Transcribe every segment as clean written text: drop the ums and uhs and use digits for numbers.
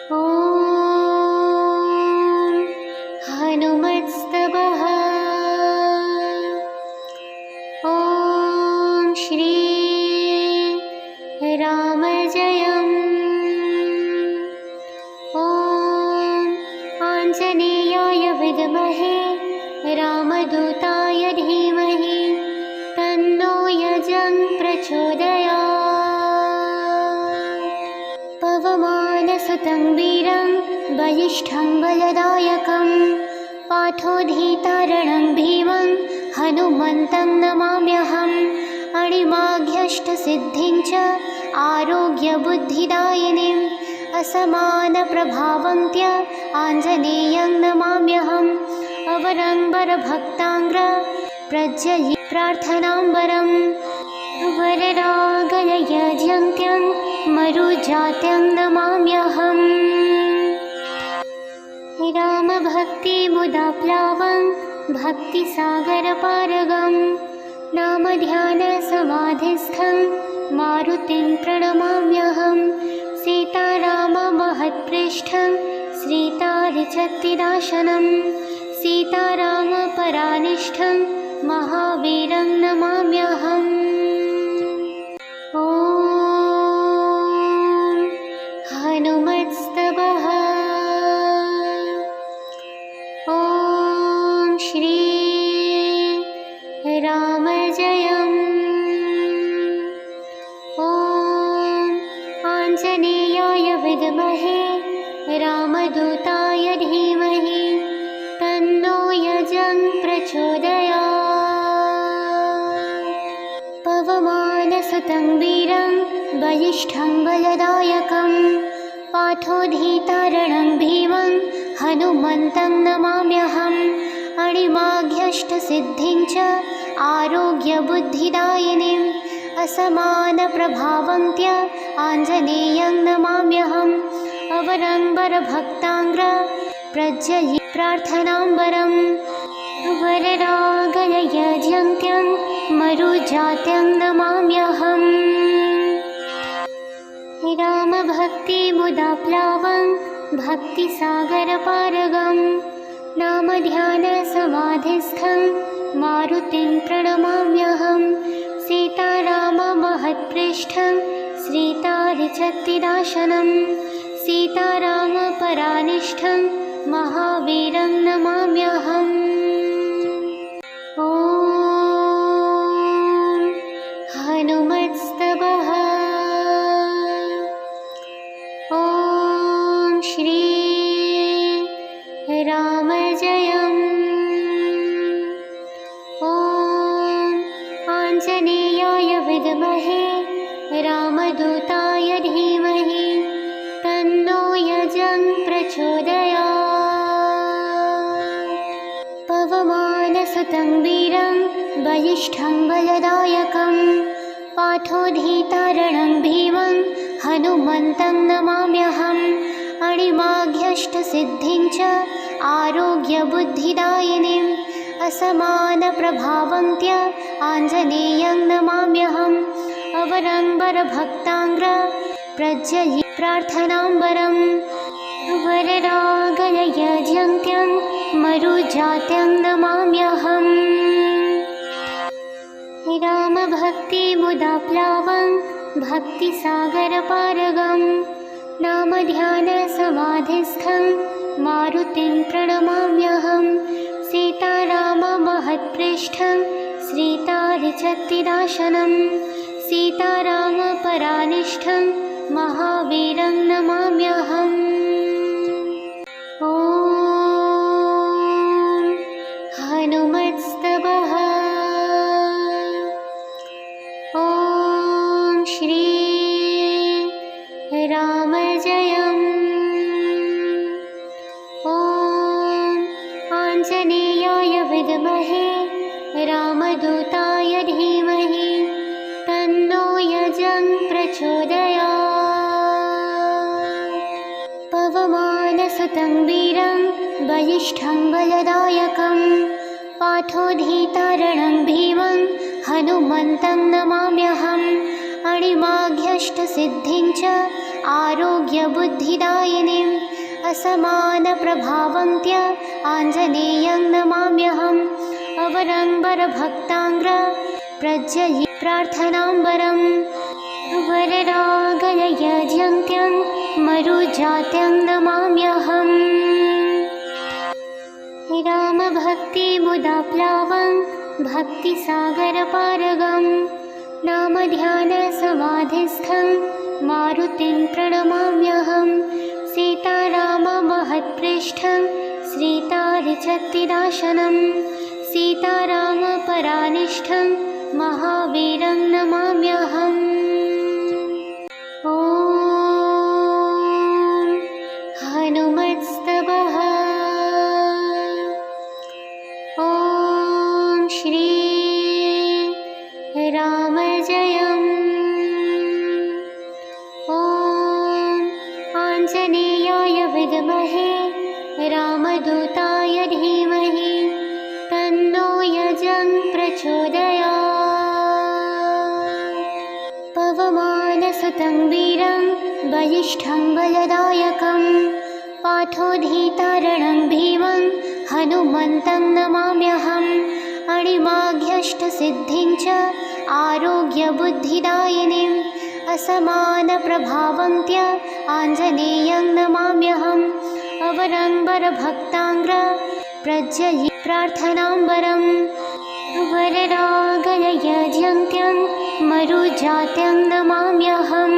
ॐ हनुमत्स्तवः। ॐ श्री रामजयम्। ॐ आञ्जनेयाय विद्महे रामदूताय धीमहि तन्नो यजन् प्रचोदयात्। पवमानसुतं वीरं बलिष्ठं बलदायकं पार्थोधीतारणं भीमं हनुमन्तं नमाम्यहम्। अणिमाघ्यष्टसिद्धिं च आरोग्यबुद्धिदायिनीम् असमानप्रभावन्त्य आञ्जनेयं नमाम्यहम्। अवरम्बरभक्ताङ्ग्र प्रज्वलि प्रार्थनाम्बरं वररागलयजन्त्यं मरुजात्यं नमाम्यहम्। रामभक्तिमुदाप्लावं भक्तिसागरपारगं नामध्यानसमाधिस्थं मारुतिं प्रणमाम्यहं। सीताराममहत्पृष्ठं श्रीतारिचत्तिदाशनं सीतारामपरानिष्ठं महावीरं नमाम्यहम्। ॐ हनुमत्स्तवः। ॐ श्री रामजयम्। ॐ आञ्जनेयाय विद्महे रामदूताय धीमहि तन्नो यजन् प्रचोदयात्। पवमानसुतं वीरं बलिष्ठं बलदायकं पार्थोधीतारणं भीमं हनुमन्तं नमाम्यहम्। अणिमाघ्यष्टसिद्धिं च आरोग्यबुद्धिदायिनीम् असमानप्रभावन्त्य आञ्जनेयं नमाम्यहम्। अवरम्बरभक्ताङ्ग्र प्रज्वलि प्रार्थनाम्बरं वररागलयजन्त्यं मरुजात्यं नमाम्यहम्। रामभक्तिमुदाप्लावं भक्तिसागरपारगं नामध्यानसमाधिस्थं मारुतिं प्रणमाम्यहं। सीताराममहत्पृष्ठं श्रीतारिचत्तिदाशनं सीतारामपरानिष्ठं महावीरं नमाम्यहम्। ॐ हनुमत्स्तवः। ॐ श्री रामजयम्। ॐ आञ्जनेयाय विद्महे रामदूताय धीमहि तन्नो यजन् प्रचोदयात्। पवमानसुतं वीरं बलिष्ठं बलदायकं पार्थोधीतारणं भीमं हनुमन्तं नमाम्यहम्। अणिमाघ्यष्टसिद्धिं च आरोग्यबुद्धिदायिनीम् असमानप्रभावन्त्य आञ्जनेयं नमाम्यहम्। अवरम्बरभक्ताङ्ग्र प्रज्वलि प्रार्थनाम्बरं वररागलयजन्त्यं मरुजात्यं नमाम्यहम्। रामभक्तिमुदाप्लावं भक्तिसागरपारगं नामध्यानसमाधिस्थं मारुतिं प्रणमाम्यहं। सीताराममहत्पृष्ठं श्रीतारिचत्तिदाशनं सीतारामपरानिष्ठं महावीरं नमाम्यहम्। ॐ हनुमत्स्तवः। ॐ श्री रामजयम्। ॐ आञ्जनेयाय विद्महे रामदूताय धीमहि तन्नो यजन् प्रचोदयात्। पवमानसुतं वीरं बलिष्ठं बलदायकं पार्थोधीतारणं भीमं हनुमन्तं नमाम्यहम्। अणिमाघ्यष्टसिद्धिं च आरोग्यबुद्धिदायिनीम् असमानप्रभावन्त्य आञ्जनेयं नमाम्यहम् अवरम्बरभक्ताङ्ग्र प्रज्वलि प्रार्थनाम्बरम् वररागलयजन्त्यं मरुजात्यं नमाम्यहम् रामभक्तिमुदाप्लावं भक्तिसागरपारगं नामध्यानसमाधिस्थं मारुतिं प्रणमाम्यहं सीताराममहत्पृष्ठं श्रीतारिचत्तिदाशनं सीतारामपरानिष्ठं महावीरं नमाम्यहम् ॐ हनुमत्स्तवः ॐ श्री रामजयम् ॐ आञ्जनेयाय विद्महे रामदूताय धीमहि तन्नो यजं प्रचोदयात् पवमानसुतं वीरं बलिष्ठं बलदायकं पार्थोधीतारणं भीमं हनुमन्तं नमाम्यहम् अणिमाघ्यष्टसिद्धिं च आरोग्यबुद्धिदायिनीम् असमानप्रभावन्त्य आञ्जनेयं नमाम्यहम् अवरम्बरभक्ताङ्ग्र प्रज्वलि प्रार्थनाम्बरम् वररागलयजन्त्यं मरुजात्यं नमाम्यहम्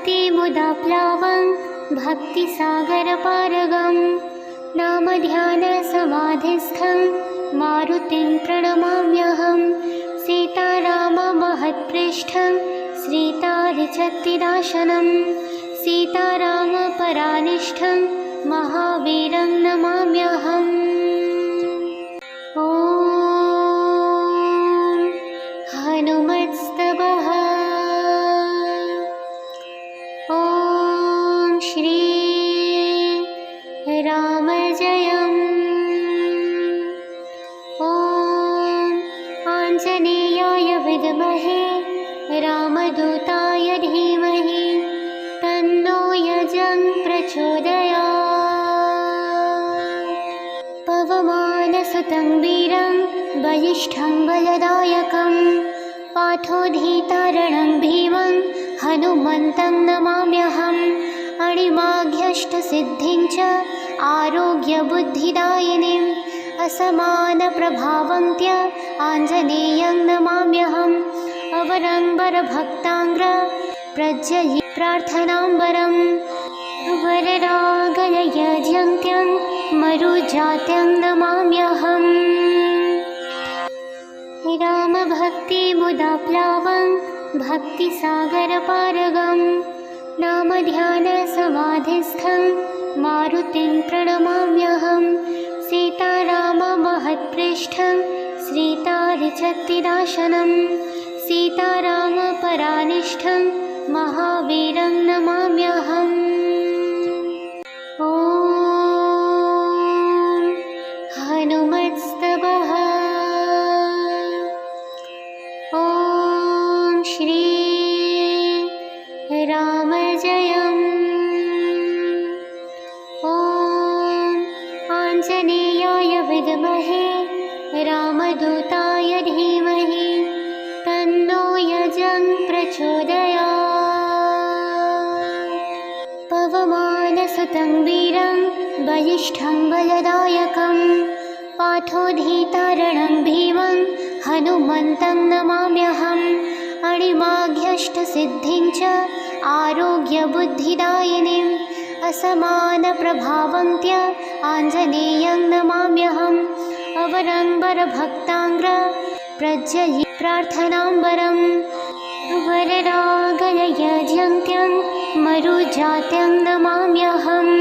रामभक्तिमुदाप्लावं भक्तिसागरपारगं नामध्यानसमाधिस्थं मारुतिं प्रणमाम्यहं सीताराममहत्पृष्ठं श्रीतारिचत्तिदाशनं सीतारामपरानिष्ठं महावीरं नमाम्यहम् ॐ हनुमत्स्तवः ॐ श्री रामजयम् ॐ आञ्जनेयाय विद्महे रामदूताय धीमहि तन्नो यजं प्रचोदयात् पवमानसुतं वीरं बलिष्ठं बलदायकं पार्थोधीतारणं भीमं हनुमन्तं नमाम्यहम् अणिमाघ्यष्टसिद्धिं च आरोग्यबुद्धिदायिनीम् असमानप्रभावन्त्य आञ्जनेयं नमाम्यहम् अवरम्बरभक्ताङ्ग्र प्रज्वलि प्रार्थनाम्बरम् वररागलयजन्त्यं मरुजात्यं नमाम्यहम् रामभक्तिमुदाप्लावं भक्तिसागरपारगं नामध्यानसमाधिस्थं मारुतिं प्रणमाम्यहं सीताराममहत्पृष्ठं श्रीतारिचत्तिदाशनं सीतारामपरानिष्ठं महावीरं नमाम्यहम् ॐ हनुमत्स्तवः ॐ श्री रामजयम् ॐ आञ्जनेयाय विद्महे रामदूताय धीमहि तन्नो यजं प्रचोदयात् पवमानसुतं वीरं बलिष्ठं बलदायकं पार्थोधीतारणं भीमं हनुमन्तं नमाम्यहम् अणिमाघ्यष्टसिद्धिं च आरोग्यबुद्धिदायिनीम् असमानप्रभावन्त्य आञ्जनेयं नमाम्यहम् अवरम्बरभक्ताङ्ग्र प्रज्वलि प्रार्थनाम्बरम् वररागलयजन्त्यं मरुजात्यं नमाम्यहम्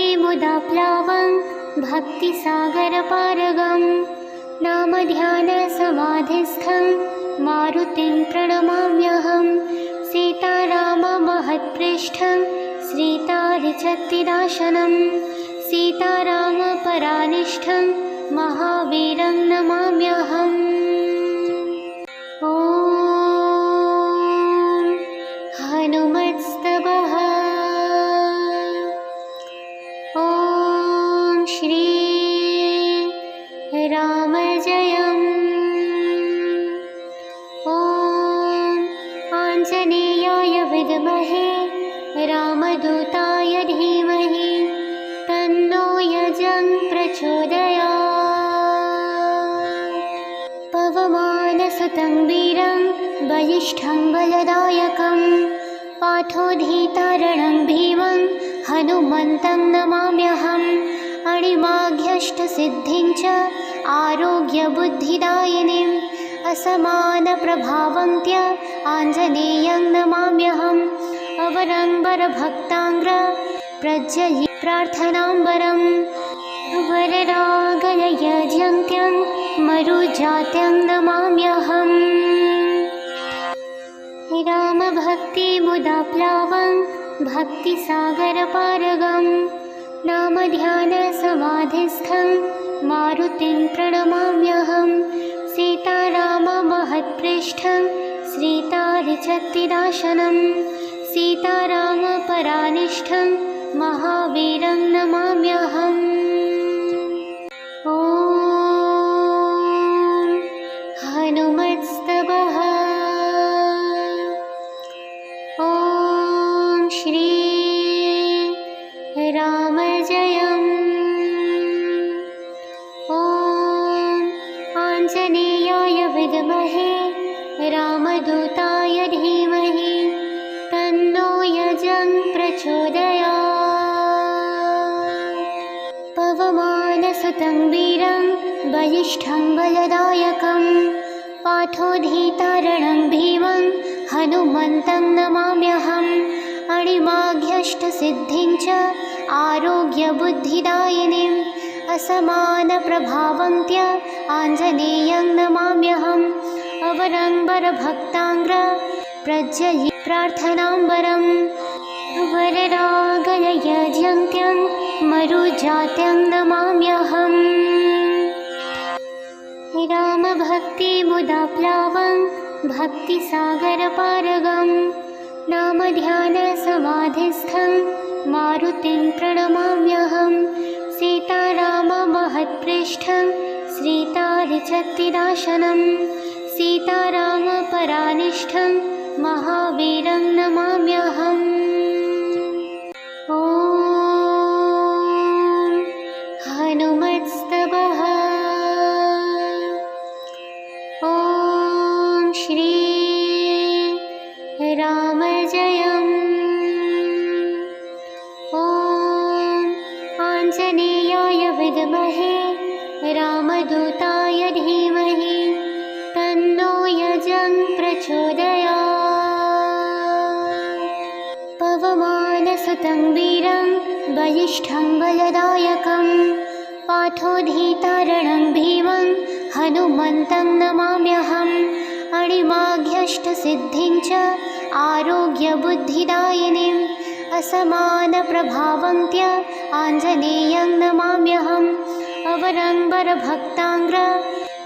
रामभक्तिमुदाप्लावं भक्तिसागरपारगं नामध्यानसमाधिस्थं मारुतिं प्रणमाम्यहं सीताराममहत्पृष्ठं श्रीतारिचत्तिदाशनं सीतारामपरानिष्ठं महावीरं नमाम्यहम् ॐ आञ्जनेयाय विद्महे रामदूताय धीमहि तन्नो यजं प्रचोदयात्। पवमानसुतं वीरं बलिष्ठं बलदायकं पार्थोद्धीतारणं भीमं हनुमन्तं नमाम्यहम्। अणिमाघ्यष्टसिद्धिं च आरोग्यबुद्धिदायिनीम् असमानप्रभावन्त्य आञ्जनेयं नमाम्यहम्। अवरम्बरभक्ताङ्ग्र प्रज्वलि प्रार्थनाम्बरम् वररागलयजन्त्यं मरुजात्यं नमाम्यहम्। रामभक्तिमुदाप्लावं भक्तिसागरपारगं नामध्यानसमाधिस्थं मारुतिं प्रणमाम्यहम्। सीताराममहत्पृष्ठं श्रीतारिचत्तिदाशनं सीतारामपरानिष्ठं महावीरं नमाम्यहम्। ॐ हनुमत्स्तवः। ॐ श्री रामजयम्। ॐ आञ्जनेयाय विद्महे रामदूताय धीमहि तन्नो यजं प्रचोदयात्। पवमानसुतं वीरं बलिष्ठं बलदायकं पार्थोद्धीतारणं भीमं हनुमन्तं नमाम्यहम्। अणिमाघ्यष्टसिद्धिं च आरोग्यबुद्धिदायिनीम् असमानप्रभावन्त्य आञ्जनेयं नमाम्यहम्। अवरम्बरभक्ताङ्ग्र प्रज्वलि प्रार्थनाम्बरम् वररागलयजन्त्यं मरुजात्यं नमाम्यहम्। रामभक्तिमुदाप्लावं भक्तिसागरपारगं नामध्यानसमाधिस्थं मारुतिं प्रणमाम्यहम्। सीताराममहत्पृष्ठं श्रीतारिचत्तिदाशनं सीतारामपरानिष्ठं महावीरं नमाम्यहम्। ॐ हनुमत्स्तवः। ॐ श्री रामजयम्। ॐ आञ्जनेयाय विद्महे रामदूताय धीमहि तन्नो यजं प्रचोदयात्। पवमानसुतं वीरं बलिष्ठं बलदायकं पार्थोद्धीतारणं भीमं हनुमन्तं नमाम्यहम्। अणिमाघ्यष्टसिद्धिं च आरोग्यबुद्धिदायिनीम् असमानप्रभावन्त्य आञ्जनेयं नमाम्यहम्। अवरम्बरभक्ताङ्ग्र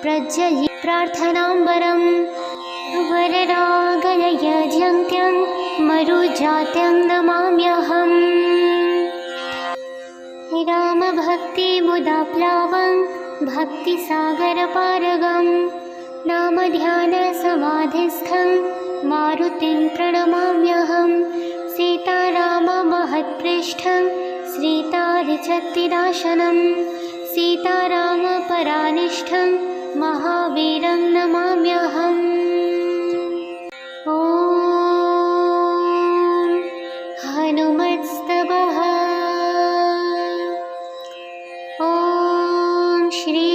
प्रज्वलि प्रार्थनाम्बरम् वररागलयजन्त्यं मरुजात्यं नमाम्यहम्। रामभक्तिमुदाप्लावं भक्तिसागरपारगं नामध्यानसमाधिस्थं मारुतिं प्रणमाम्यहम्। सीताराममहत्पृष्ठं श्रीतारिचत्तिदाशनं सीतारामपरानिष्ठं महावीरं नमाम्यहम्। ॐ हनुमत्स्तवः। ॐ श्री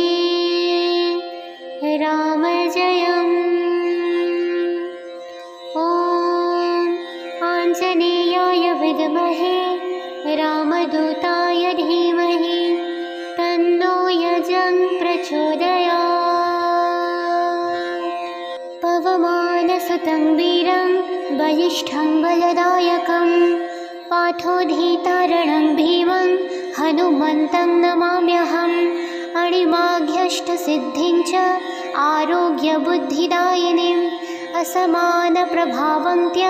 रामजयम्। ॐ आञ्जनेयाय विद्महे रामदूताय धीमहि तन्नो यजं प्रचोदयात्। पवमानसुतं वीरं बलिष्ठं बलदायकं पार्थोद्धीतारणं भीमं हनुमन्तं नमाम्यहम्। अणिमाघ्यष्टसिद्धिं च आरोग्यबुद्धिदायिनीम् असमानप्रभावन्त्य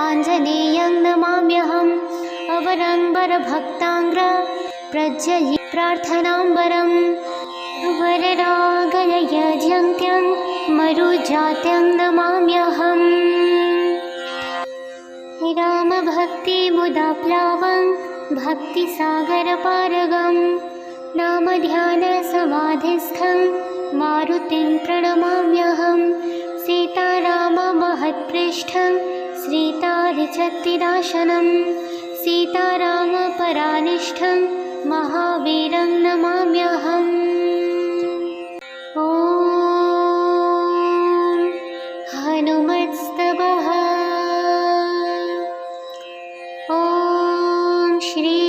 आञ्जनेयं नमाम्यहम्। अवरम्बरभक्ताङ्ग्र प्रज्वलि प्रार्थनाम्बरम् वररागलयजन्त्यं मरुजात्यं नमाम्यहम्। ॐ रामभक्तिमुदाप्लावं भक्तिसागरपारगं नामध्यानसमाधिस्थं मारुतिं प्रणमाम्यहं सीताराममहत्पृष्ठं श्रीतारिचत्तिदाशनं सीतारामपरानिष्ठं महावीरं नमाम्यहम् ॐ हनुमत्स्तवः ॐ श्री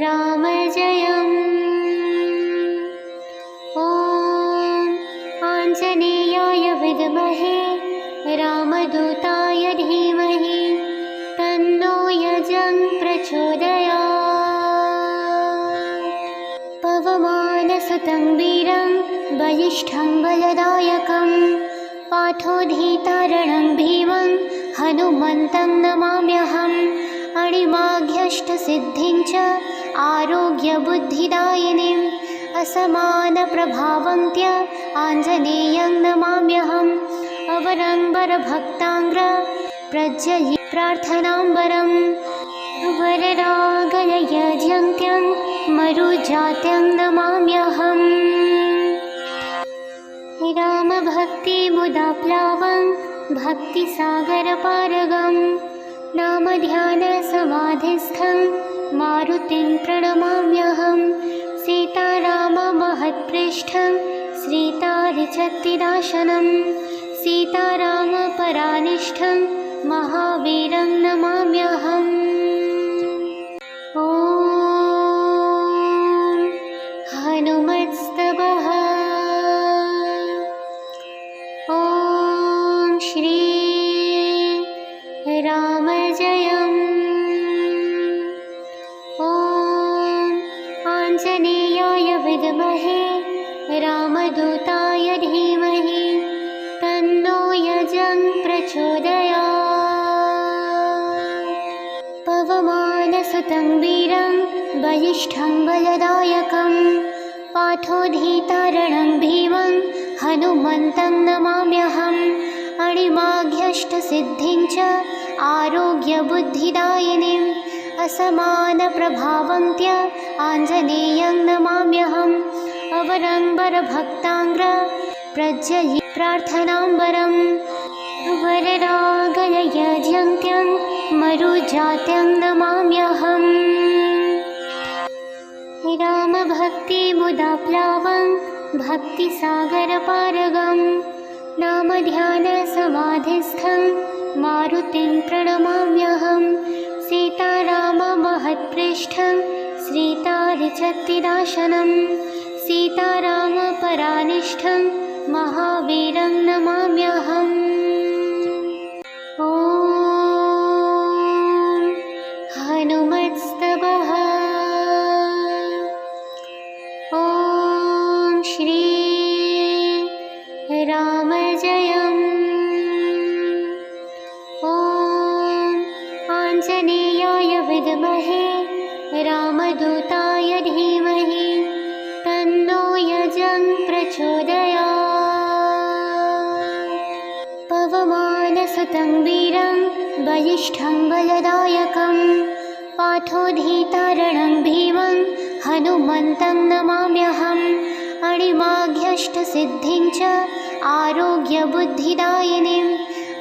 रामजयम् ॐ आञ्जनेयाय विद्महे रामदूताय धीमहि तन्नो यजं प्रचोदयात् पवमानसुतं वीरं बलिष्ठं बलदायकं पाठोधीतारणं भीमं हनुमन्तं नमाम्यहम् अणिमाघ्यष्टसिद्धिं च आरोग्यबुद्धिदायिनीम् असमानप्रभावन्त्य आञ्जनेयं नमाम्यहम् अवरम्बरभक्ताङ्ग्र प्रज्वलि प्रार्थनाम्बरं वररागलयजन्त्यं मरुजात्यं नमाम्यहम् रामभक्तिमुदाप्लावं भक्तिसागरपारगं नामध्यानसमाधिस्थं मारुतिं प्रणमाम्यहं सीताराममहत्पृष्ठं श्रीतारिचत्तिदाशनं सीतारामपरानिष्ठं महावीरं नमाम्यहम् ॐ हनुमत्स्तवः ॐ श्री रामजयम् ॐ आञ्जनेयाय विद्महे रामदूताय धीमहि तन्नो यजं प्रचोदयात् पवमानसुतं वीरं बलिष्ठं बलदायकं पाठोधीतारणं भीमं हनुमन्तं नमाम्यहम् अणिमाघ्यष्टसिद्धिं च आरोग्यबुद्धिदायिनीम् असमानप्रभावन्त्य आञ्जनेयं नमाम्यहम् अवरम्बरभक्ताङ्ग्र प्रज्वलि प्रार्थनाम्बरं वररागलयजन्त्यं मरुजात्यं नमाम्यहम् रामभक्तिमुदाप्लावं भक्तिसागरपारगं नामध्यानसमाधिस्थं मारुतिं प्रणमाम्यहं सीताराममहत्पृष्ठं श्रीतारिचत्तिदाशनं सीतारामपरानिष्ठं महावीरं नमाम्यहम् ॐ हनुमत्स्तवः ॐ श्री रामजयम् ॐ आञ्जनेयाय विद्महे रामदूताय धीमहि तन्नो यजं प्रचोदयात् पवमानसुतं वीरं बलिष्ठं बलदायकं पाठोधीतारणं भीमं हनुमन्तं नमाम्यहम् अणिमाघ्यष्टसिद्धिं च आरोग्यबुद्धिदायिनीम्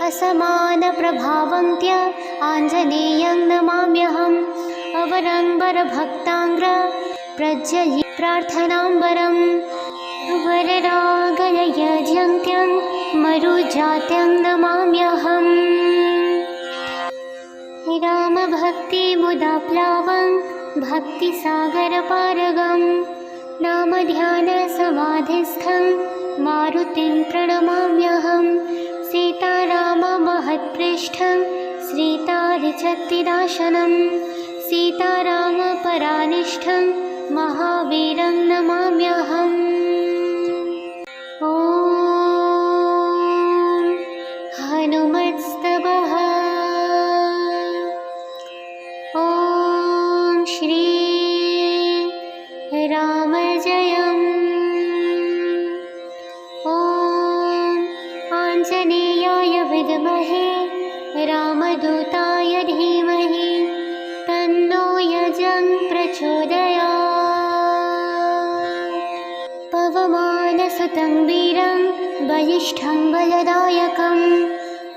असमानप्रभावन्त्य आञ्जनेयं नमाम्यहम् अवरम्बरभक्ताङ्ग्र प्रज्वलि प्रार्थनाम्बरं वररागलयजन्त्यं मरुजात्यं नमाम्यहम् रामभक्तिमुदाप्लावं भक्तिसागरपारगं नामध्यानसमाधिस्थं मारुतिं प्रणमाम्यहं सीताराममहत्पृष्ठं श्रीतारिचत्तिदाशनं सीतारामपरानिष्ठं महावीरं नमाम्यहम् ॐ हनुमत्स्तवः ॐ श्री रामजयम् ॐ आञ्जनेयाय विद्महे रामदूताय धीमहि तन्नो यजं प्रचोदयात्। पवमानसुतं वीरं बलिष्ठं बलदायकं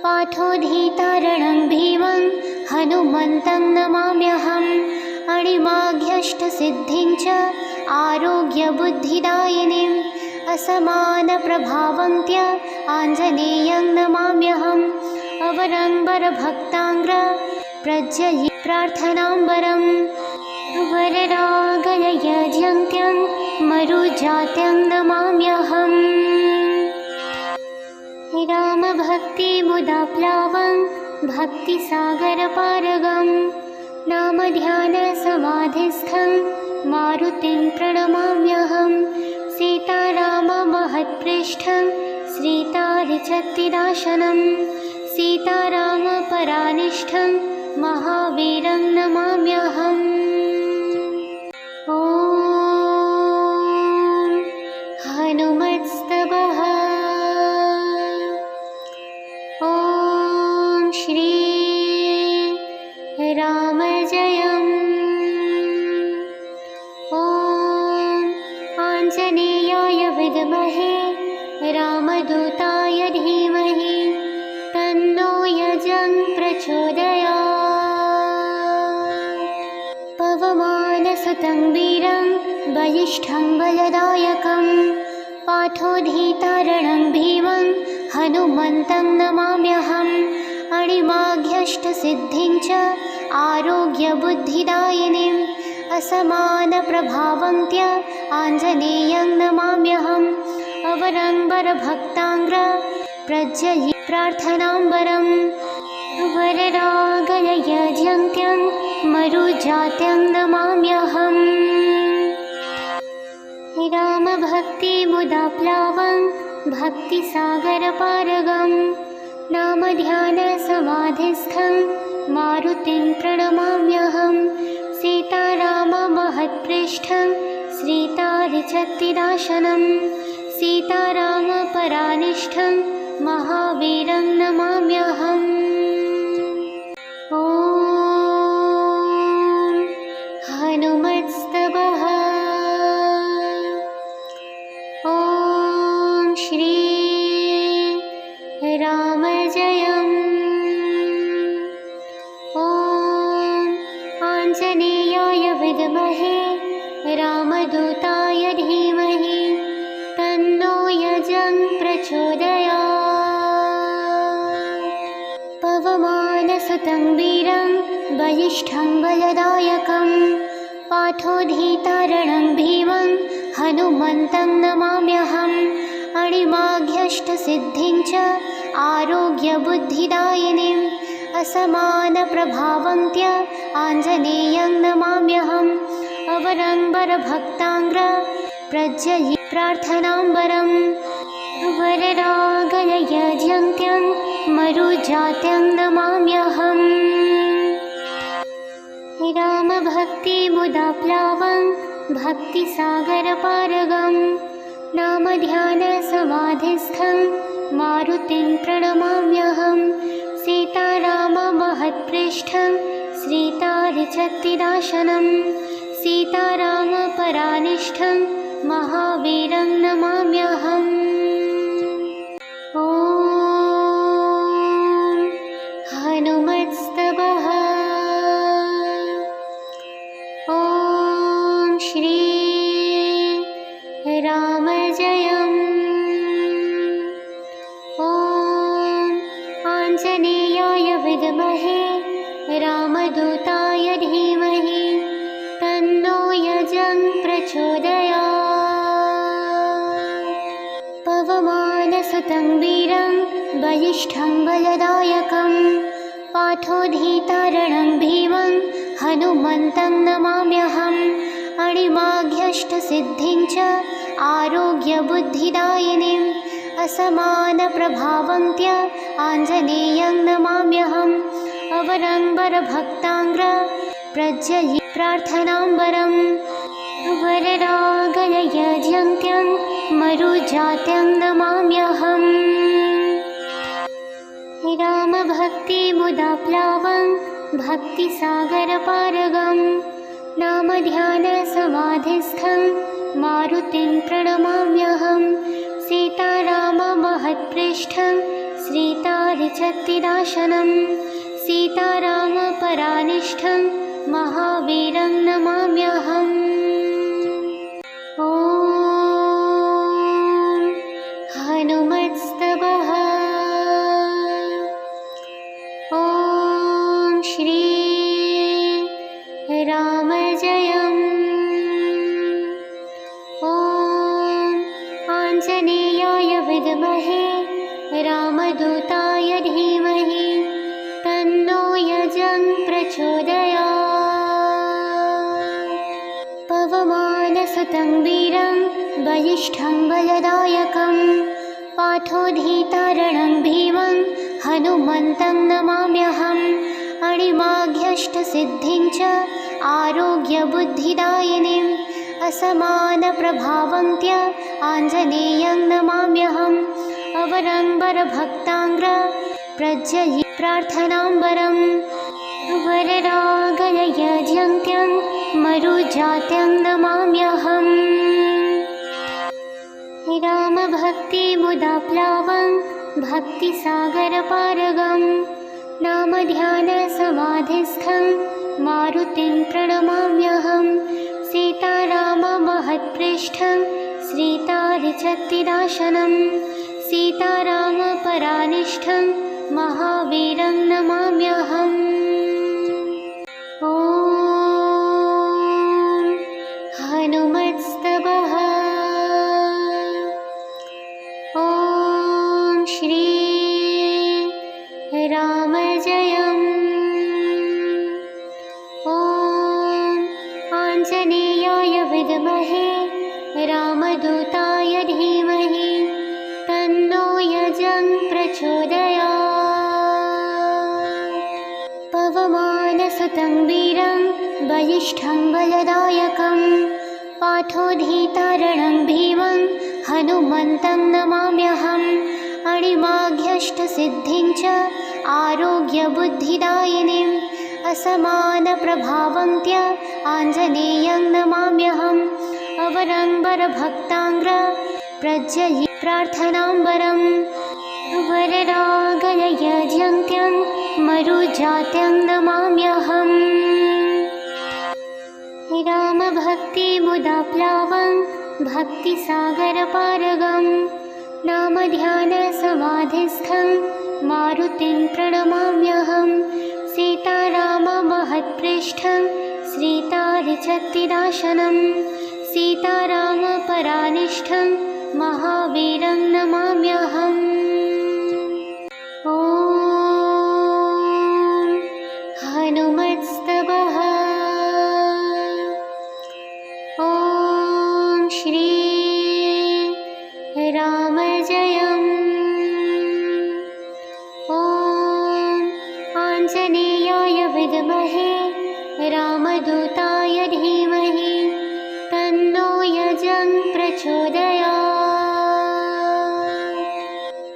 पार्थोऽधीतारणं भीमं हनुमन्तं नमाम्यहम्। अणिमाघ्यष्टसिद्धिं च आरोग्यबुद्धिदायिनीम् असमानप्रभावन्त्य आञ्जनेयं नमाम्यहम्। अवरम्बरभक्ताङ्ग्र प्रज्वलि प्रार्थनाम्बरं वररागलयजन्त्यं मरुजात्यं नमाम्यहम्। रामभक्तिमुदाप्लावं भक्तिसागरपारगं नामध्यानसमाधिस्थं मारुतिं प्रणमाम्यहं। सीताराममहत्पृष्ठं श्रीतारिचत्तिदाशनं सीतारामपरानिष्ठं महावीरं नमाम्यहम्। ॐ हनुमत्स्तवः। ॐ श्री रामजयम्। ॐ आञ्जनेयाय विद्महे रामदूताय धीमहि तन्नो यजं प्रचोदयात्। पवमानसुतं वीरं बलिष्ठं बलदायकं पार्थोऽधीतारणं भीमं हनुमन्तं नमाम्यहम्। अणिमाघ्यष्टसिद्धिं च आरोग्यबुद्धिदायिनीम् असमानप्रभावन्त्य आञ्जनेयं नमाम्यहम्। अवरम्बरभक्ताङ्ग्र प्रज्वलि प्रार्थनाम्बरं वररागलयजन्त्यं मरुजात्यं नमाम्यहम्। रामभक्तिमुदाप्लावं भक्तिसागरपारगं नामध्यानसमाधिस्थं मारुतिं प्रणमाम्यहं। सीताराममहत्पृष्ठं श्रीतारिचत्तिदाशनं सीतारामपरानिष्ठं महावीरं नमाम्यहम्। ॐ हनुमत्स्तवः। ॐ श्री रामजयम्। ॐ आञ्जनेयाय विद्महे रामदूताय धीमहि तन्नो यजं प्रचोदयात्। पवमानसुतं वीरं बलिष्ठं बलदायकं पार्थोऽधीतारणं भीमं हनुमन्तं नमाम्यहम्। अणिमाघ्यष्टसिद्धिं च आरोग्यबुद्धिदायिनीम् असमानप्रभावन्त्य आञ्जनेयं नमाम्यहम्। अवरम्बरभक्ताङ्ग्र प्रज्वलि प्रार्थनाम्बरं वररागलयजन्त्यं मरुजात्यं नमाम्यहम्। रामभक्तिमुदाप्लावं भक्तिसागरपारगं नामध्यानसमाधिस्थं मारुतिं प्रणमाम्यहं। सीताराममहत्पृष्ठं श्रीतारिचत्तिदाशनं सीतारामपरानिष्ठं महावीरं नमाम्यहम्। ॐ हनुमत्स्तवः। ॐ श्री रामजयम्। ॐ आञ्जनेयाय विद्महे रामदूताय धीमहि तन्नो यजं प्रचोदयात्। पवमानसुतं वीरं बलिष्ठं बलदायकं पार्थोऽधीतारणं भीमं हनुमन्तं नमाम्यहम्। अणिमाघ्यष्टसिद्धिं च आरोग्यबुद्धिदायिनीम् असमानप्रभावन्त्य आञ्जनेयं नमाम्यहम्। अवरम्बरभक्ताङ्ग्र प्रज्वलि प्रार्थनाम्बरं वररागलयजन्त्यं मरुजात्यं नमाम्यहम्। रामभक्तिमुदाप्लावं भक्तिसागरपारगं नामध्यानसमाधिस्थं मारुतिं प्रणमाम्यहं सीताराममहत्पृष्ठं श्रीतारिचत्तिदाशनं सीतारामपरानिष्ठं महावीरं नमाम्यहम्। ॐ हनुमत्स्तवः। ॐ श्री रामजयम्। ॐ आञ्जनेयाय विद्महे रामदूताय धीमहि तन्नो यजं प्रचोदयात्। पवमानसुतं वीरं बलिष्ठं बलदायकं पार्थोधीतारणं भीमं हनुमन्तं नमाम्यहम्। अणिमाघ्यष्टसिद्धिं च आरोग्यबुद्धिदायिनीम् असमानप्रभावन्त्य आञ्जनेयं नमाम्यहम्। अवरम्बरभक्ताङ्ग्र प्रज्वलि प्रार्थनाम्बरं वररागलयजन्त्यं मरुजात्यं नमाम्यहम्। रामभक्तिमुदाप्लावं भक्तिसागरपारगं नामध्यानसमाधिस्थं मारुतिं प्रणमाम्यहं सीताराममहत्पृष्ठं श्रीतारिचत्तिदाशनं सीतारामपरानिष्ठं महावीरं नमाम्यहम्। ॐ हनुमत्स्तवः। ॐ श्री रामजयम्। ॐ आञ्जनेयाय विद्महे रामदूताय धीमहि तन्नो यजं प्रचोदयात्। पवमानसुतं वीरं बलिष्ठं बलदायकं पार्थोधीतारणं भीमं हनुमन्तं नमाम्यहम्। अणिमाघ्यष्टसिद्धिं च आरोग्यबुद्धिदायिनीम् असमानप्रभावन्त्य आञ्जनेयं नमाम्यहम्। अवरम्बरभक्ताङ्ग्र प्रज्वलि प्रार्थनाम्बरं वररागलयजन्त्यं मरुजात्यं नमाम्यहम्। रामभक्तिमुदाप्लावं भक्तिसागरपारगं नामध्यानसमाधिस्थं मारुतिं प्रणमाम्यहं सीताराममहत्पृष्ठं श्रीतारिचत्तिदाशनं सीतारामपरानिष्ठं महावीरं नमाम्यहम्। ॐ हनुमत्स्तवः। ॐ श्री रामजयम्। ॐ आञ्जनेयाय विद्महे रामदूताय धीमहि तन्नो यजं प्रचोदयात्।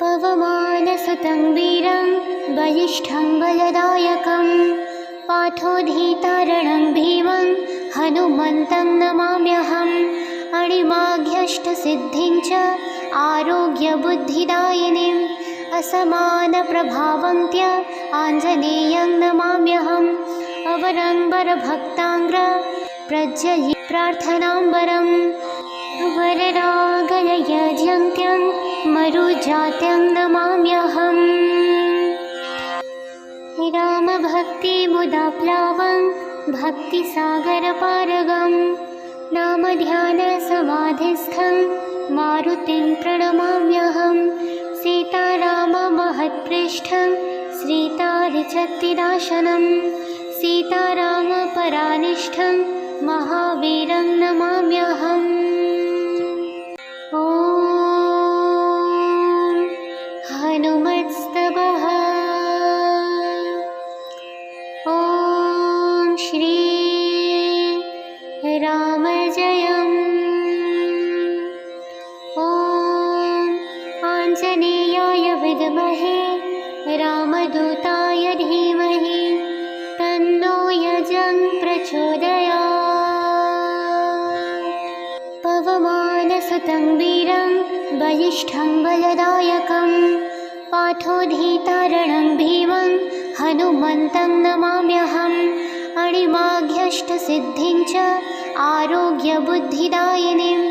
पवमानसुतं वीरं बलिष्ठं बलदायकं पार्थोधीतारणं भीमं हनुमन्तं नमाम्यहम्। अणिमाघ्यष्टसिद्धिं च आरोग्यबुद्धिदायिनीम् असमानप्रभावन्त्य आञ्जनेयं नमाम्यहम्। अवरम्बरभक्ताङ्ग्र प्रज्वलि प्रार्थनाम्बरं वररागलयजन्त्यं मरुजात्यं नमाम्यहम्। रामभक्तिमुदाप्लावं भक्तिसागरपारगं नामध्यानसमाधिस्थं मारुतिं प्रणमाम्यहं सीताराममहत्पृष्ठं श्रीतारिचत्तिदाशनं सीतारामपरानिष्ठं महावीरं नमाम्यहम्। ॐ हनुमत्स्तवः। ॐ श्री रामजयम्। ॐ आञ्जनेयाय विद्महे राम रामदूताय धीमहि तन्नो यजं प्रचोदयात्। पवमानसुतं वीरं बलिष्ठं बलदायकं पार्थोऽधीतारणं भीमं हनुमन्तं नमाम्यहम्। अणिमाघ्यष्टसिद्धिं च आरोग्यबुद्धिदायिनीम्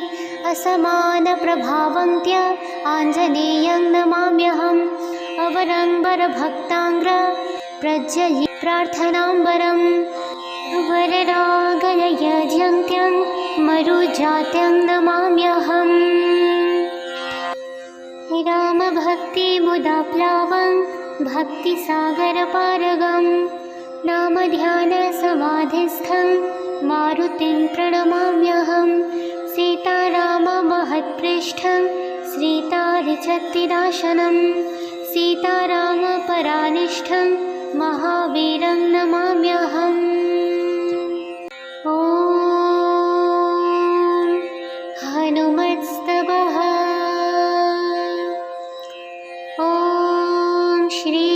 असमानप्रभावन्त्य आञ्जनेयं नमाम्यहम्। अवरम्बरभक्ताङ्ग्र प्रज्वलि प्रार्थनाम्बरम् वररागलयजन्त्यं मरुजात्यं नमाम्यहम्। रामभक्तिमुदाप्लावं भक्तिसागरपारगं नामध्यानसमाधिस्थं मारुतिं प्रणमाम्यहम्। सीताराममहत्पृष्ठं श्रीतारिचत्तिदाशनं सीतारामपरानिष्ठं महावीरं नमाम्यहम्। ॐ हनुमत्स्तवः। ॐ श्री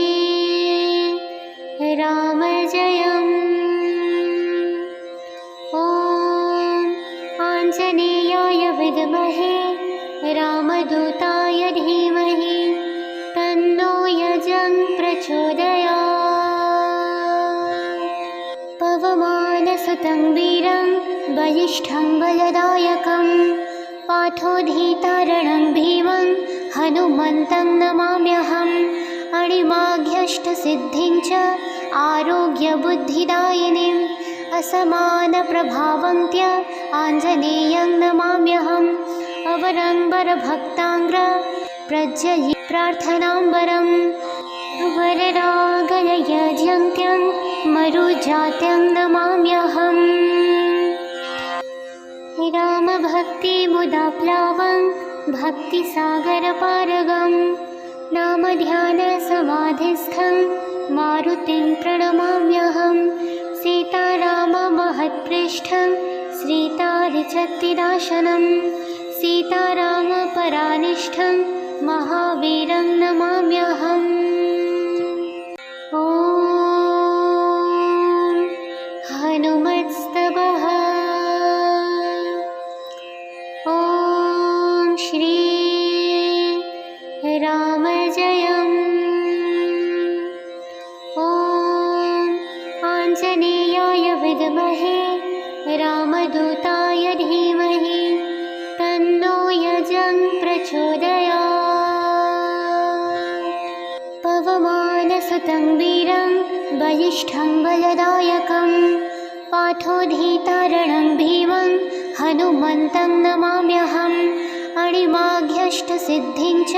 रामजयम्। ॐ आञ्जनेयाय विद्महे रामदूताय धीमहि तन्नो यजं प्रचोदयात्। पवमानसुतं वीरं बलिष्ठं बलदायकं पार्थोऽधीतारणं भीमं हनुमन्तं नमाम्यहम्। अणिमाघ्यष्टसिद्धिं च आरोग्यबुद्धिदायिनीम् असमानप्रभावन्त्य आञ्जनेयं नमाम्यहम्। अवरम्बरभक्ताङ्ग्र प्रज्वलि प्रार्थनाम्बरम् वररागलयजन्त्यं मरुजात्यं नमाम्यहम्। रामभक्तिमुदाप्लावं भक्तिसागरपारगं नामध्यानसमाधिस्थं मारुतिं प्रणमाम्यहम्। सीताराममहत्पृष्ठं श्रीतारिचत्तिदाशनं सीतारामपरानिष्ठं महावीरं नमाम्यहम्। ॐ हनुमत्स्तवः। ॐ श्री रामजयम्। ॐ आञ्जनेयाय विद्महे रामदूताय धीमहि तन्नो यजं प्रचोदयात्। पवमानसुतं वीरं बलिष्ठं बलदायकं पार्थोऽधीतारणं भीमं हनुमन्तं नमाम्यहम्। अणिमाघ्यष्टसिद्धिं च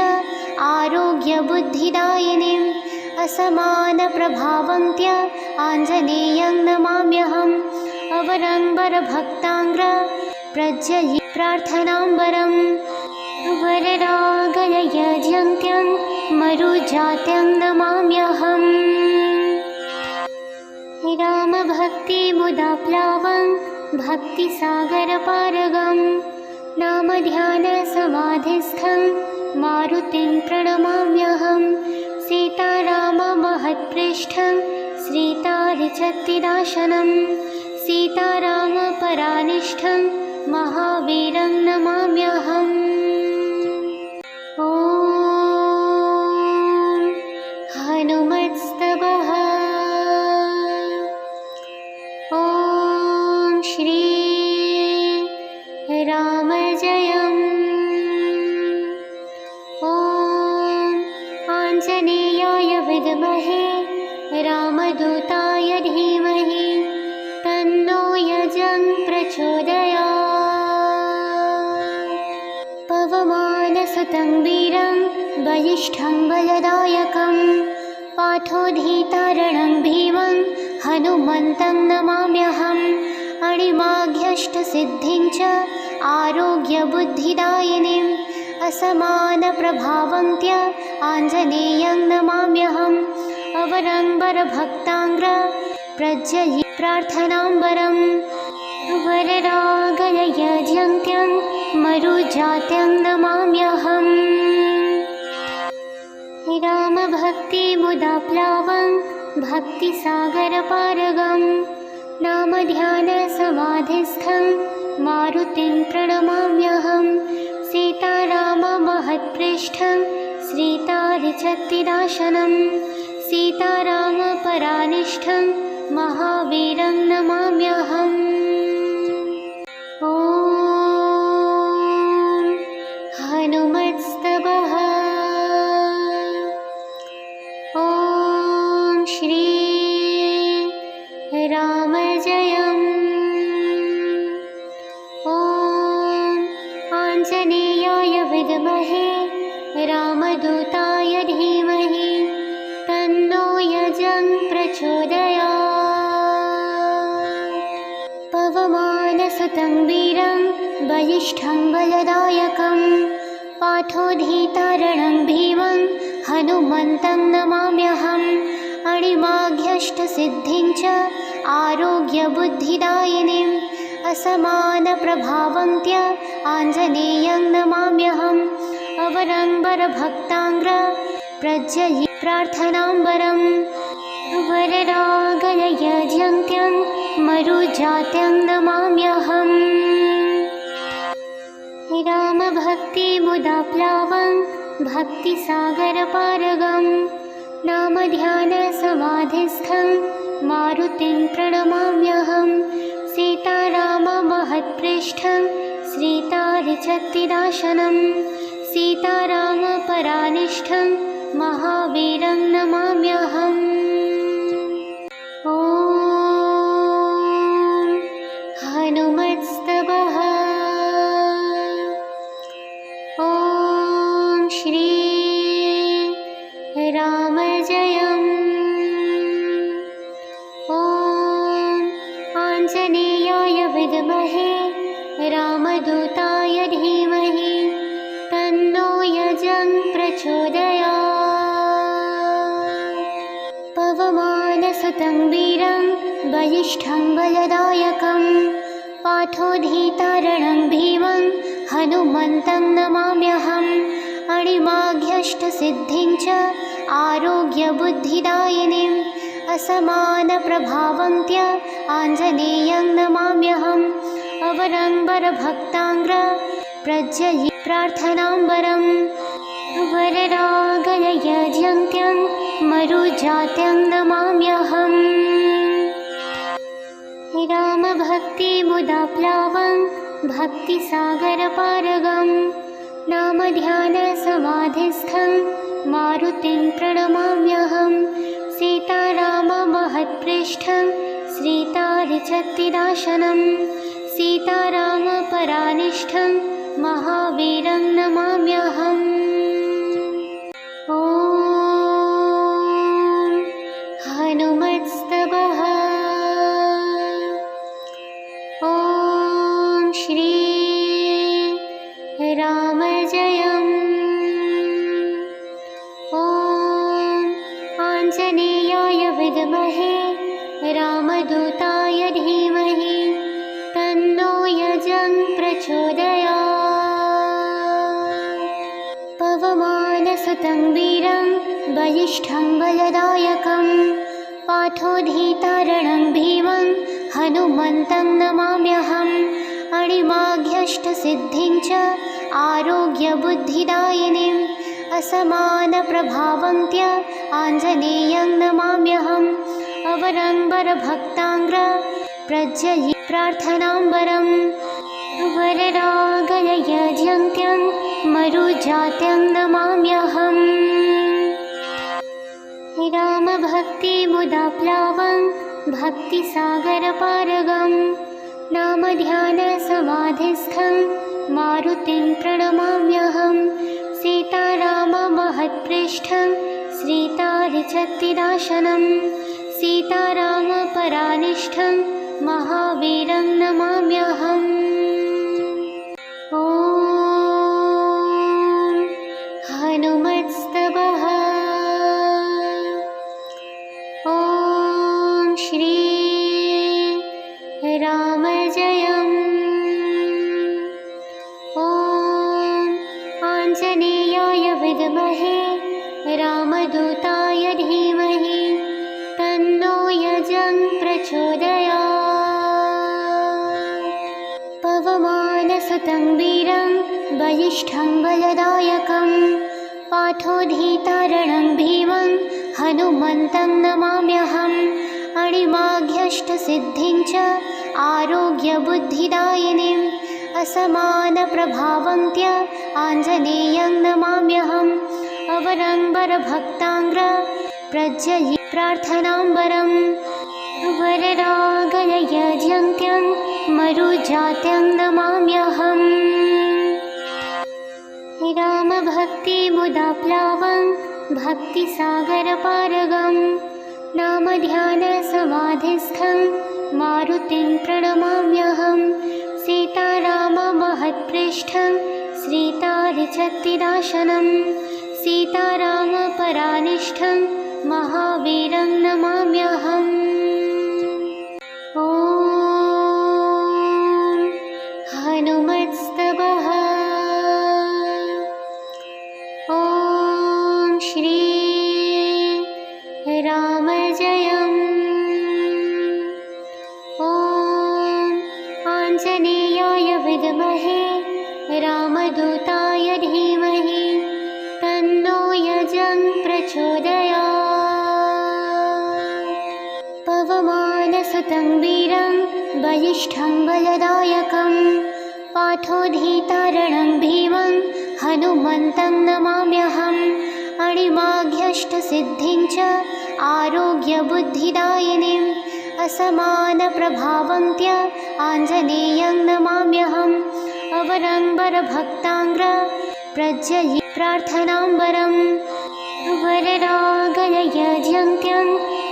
आरोग्यबुद्धिदायिनीम् असमानप्रभावन्त्य आञ्जनेयं नमाम्यहम्। अवरम्बरभक्ताङ्ग्र प्रज्वलि प्रार्थनाम्बरम् वररागलयजन्त्यं मरुजात्यं नमाम्यहम्। रामभक्तिमुदाप्लावं भक्तिसागरपारगं नामध्यानसमाधिस्थं मारुतिं प्रणमाम्यहम्। सीताराममहत्पृष्ठं श्रीतारिचत्तिदाशनं सीतारामपरानिष्ठं महावीरं नमाम्यहम्। ॐ हनुमत्स्तवः। ॐ श्री रामजयम्। ॐ आञ्जनेयाय विद्महे रामदूताय धीमहि तन्नो यजं प्रचोदयात्। पवमानसुतं वीरं बलिष्ठं बलदायकं पार्थोऽधीतारणं भीमं हनुमन्तं नमाम्यहम्। अणिमाघ्यष्टसिद्धिं च आरोग्यबुद्धिदायिनीम् असमानप्रभावन्त्य आञ्जनेयं नमाम्यहम्। अवरम्बरभक्ताङ्ग्र प्रज्वलि प्रार्थनाम्बरम् वररागलयजन्त्यं मरुजात्यं नमाम्यहम्। रामभक्तिमुदाप्लावं भक्तिसागरपारगं नामध्यानसमाधिस्थं मारुतिं प्रणमाम्यहं सीताराममहत्पृष्ठं श्रीतारिचत्तिदाशनं सीतारामपरानिष्ठं महावीरं नमाम्यहम् ॐ हनुमत्स्तवः ॐ श्री रामजयम् ॐ आञ्जनेयाय विद्महे रामदूताय धीमहि तन्नो यजं प्रचोदयात् पवमानसुतं वीरं बलिष्ठं बलदायकं पार्थोधीतारणं भीमं हनुमन्तं नमाम्यहम् अणिमाघ्यष्टसिद्धिं च आरोग्यबुद्धिदायिनीम् असमानप्रभावन्त्य आञ्जनेयं नमाम्यहम् अवरम्बरभक्ताङ्ग्र प्रज्वलि प्रार्थनाम्बरं वररागलयजन्त्यं मरुजात्यं नमाम्यहम् रामभक्तिमुदाप्लावं भक्तिसागरपारगं नामध्यानसमाधिस्थं मारुतिं प्रणमाम्यहं सीताराममहत्पृष्ठं श्रीतारिचत्तिदाशनं सीतारामपरानिष्ठं महावीरं नमाम्यहम् ॐ हनुमत्स्तवः ॐ श्री रामजयम् ॐ आञ्जनेयाय विद्महे रामदूताय धीमहि तन्नो यजं प्रचोदयात् पवमानसुतं वीरं बलिष्ठं बलदायकं पार्थोधीतारणं भीमं हनुमन्तं नमाम्यहम् अणिमाघ्यष्टसिद्धिं च आरोग्यबुद्धिदायिनीम् असमानप्रभावन्त्य आञ्जनेयं नमाम्यहम् अवरम्बरभक्ताङ्ग्र प्रज्वलि प्रार्थनाम्बरं वररागलयजन्त्यं मरुजात्यं नमाम्यहम् रामभक्तिमुदाप्लावं भक्तिसागरपारगं नामध्यानसमाधिस्थं मारुतिं प्रणमाम्यहं सीताराममहत्पृष्ठं श्रीतारिचत्तिदाशनं सीतारामपरानिष्ठं महावीरं नमाम्यहम् ॐ हनुमत्स्तवः ॐ श्री रामजयम् ॐ आञ्जनेयाय विद्महे रामदूताय धीमहि तन्नो यजं प्रचोदयात् पवमानसुतं वीरं बलिष्ठं बलदायकं पार्थोधीतारणं भीमं हनुमन्तं नमाम्यहम् अणिमाघ्यष्टसिद्धिं च आरोग्यबुद्धिदायिनीम् असमानप्रभावन्त्य आञ्जनेयं नमाम्यहम् अवरम्बरभक्ताङ्ग्र प्रज्वलि प्रार्थनाम्बरं वररागलयजन्त्यं मरुजात्यं नमाम्यहम् रामभक्तिमुदाप्लावं भक्तिसागरपारगं नामध्यानसमाधिस्थं मारुतिं प्रणमाम्यहं सीताराममहत्पृष्ठं श्रीतारिचत्तिदाशनं सीतारामपरानिष्ठं महावीरं नमाम्यहम् ॐ हनुमत्स्तवः ॐ श्री रामजयम् ॐ आञ्जनेयाय विद्महे राम राममानसुतं वीरं बलिष्ठं बलदायकं पार्थोऽधीतारणं भीमं हनुमन्तं नमाम्यहम् अणिमाघ्यष्टसिद्धिं च आरोग्यबुद्धिदायिनीम् असमानप्रभावन्त्य आञ्जनेयं नमाम्यहम् अवरम्बरभक्ताङ्ग्र प्रज्वलि प्रार्थनाम्बरम् वररागलयजन्त्यं मरुजात्यं नमाम्यहम् रामभक्तिमुदाप्लावं भक्तिसागरपारगं नामध्यानसमाधिस्थं मारुतिं प्रणमाम्यहं सीताराममहत्पृष्ठं श्रीतारिचत्तिदाशनं सीतारामपरानिष्ठं महावीरं नमाम्यहम् ॐ हनुमत्स्तवः ॐ श्री रामजयम् ॐ आञ्जनेयाय विद्महे रामदूताय धीमहि तन्नो यजं प्रचोदयात् पवमानसुतं वीरं बलिष्ठं बलदायकं पार्थोऽधीतारणं भीमं हनुमन्तं नमाम्यहम् अणिमाघ्यष्टसिद्धिं च आरोग्यबुद्धिदायिनीम् असमानप्रभावन्त्य आञ्जनेयं नमाम्यहम् अवरम्बरभक्ताङ्ग्र प्रज्वलि प्रार्थनाम्बरम् वररागलयजन्त्यं